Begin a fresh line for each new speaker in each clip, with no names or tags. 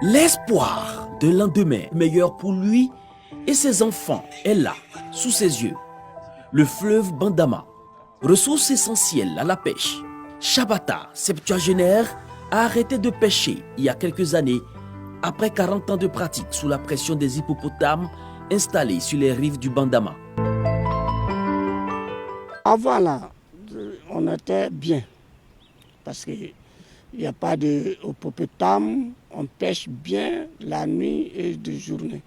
L'espoir d'un lendemain meilleur pour lui et ses enfants est là, sous ses yeux. Le fleuve Bandama, ressource essentielle à la pêche. Chabata, septuagénaire, a arrêté de pêcher il y a quelques années après 40 ans de pratique sous la pression des hippopotames installés sur les rives du Bandama.
Avant là, on était bien parce qu'il n'y a pas d'hippopotame, on pêche bien la nuit et de journée.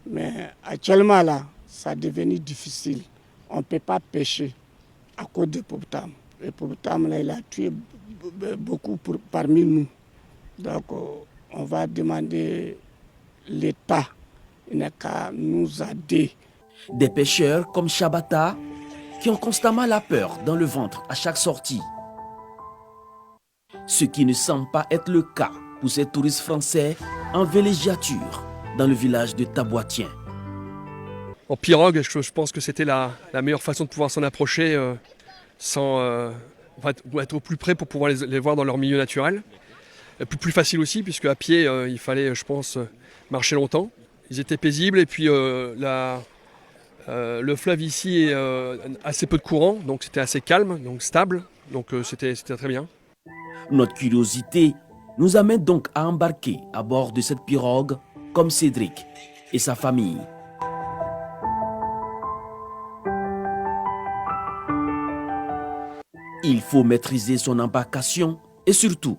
Mais actuellement là, ça est devenu difficile. On ne peut pas pêcher à cause de l'hippopotame. L'hippopotame là, il a tué beaucoup parmi nous. Donc on va demander l'État, il n'a qu'à nous aider.
Des pêcheurs comme Chabata qui ont constamment la peur dans le ventre à chaque sortie. Ce qui ne semble pas être le cas pour ces touristes français en villégiature dans le village de Taboitien.
En pirogue, je pense que c'était la meilleure façon de pouvoir s'en approcher sans être au plus près pour pouvoir les voir dans leur milieu naturel. Plus facile aussi, puisque à pied, il fallait, je pense, marcher longtemps. Ils étaient paisibles et puis le fleuve ici est assez peu de courant, donc c'était assez calme, donc stable, donc c'était très bien.
Notre curiosité nous amène donc à embarquer à bord de cette pirogue comme Cédric et sa famille. Il faut maîtriser son embarcation et surtout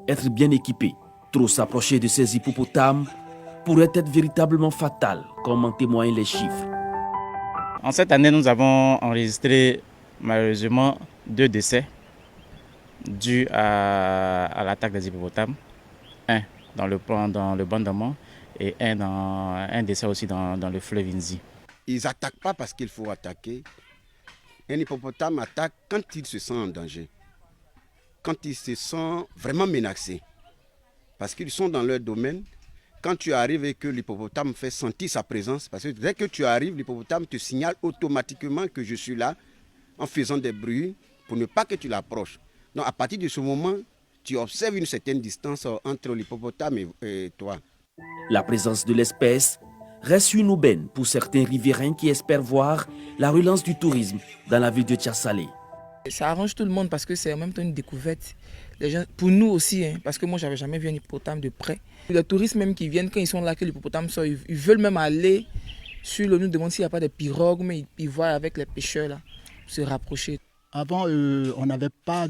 être bien équipé. Trop s'approcher de ces hippopotames pourrait être véritablement fatal, comme en témoignent les chiffres.
En cette année, nous avons enregistré malheureusement 2 décès dus à l'attaque des hippopotames. Un dans le Bandama et un décès aussi dans le fleuve Inzi.
Ils n'attaquent pas parce qu'il faut attaquer. Un hippopotame attaque quand il se sent en danger, quand il se sent vraiment menacé. Parce qu'ils sont dans leur domaine. Quand tu arrives et que l'hippopotame fait sentir sa présence, parce que dès que tu arrives, l'hippopotame te signale automatiquement que je suis là, en faisant des bruits pour ne pas que tu l'approches. Donc à partir de ce moment, tu observes une certaine distance entre l'hippopotame et toi.
La présence de l'espèce reste une aubaine pour certains riverains qui espèrent voir la relance du tourisme dans la ville de Tiassalé.
Ça arrange tout le monde parce que c'est en même temps une découverte. Les gens, pour nous aussi, parce que moi, je n'avais jamais vu un hippopotame de près. Les touristes même qui viennent, quand ils sont là, que l'hippopotame sort, ils veulent même aller sur l'eau, nous demandent s'il n'y a pas de pirogues, mais ils voient avec les pêcheurs là, se rapprocher.
Avant, on n'avait pas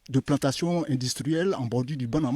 de plantation industrielle en bordure du Bandama.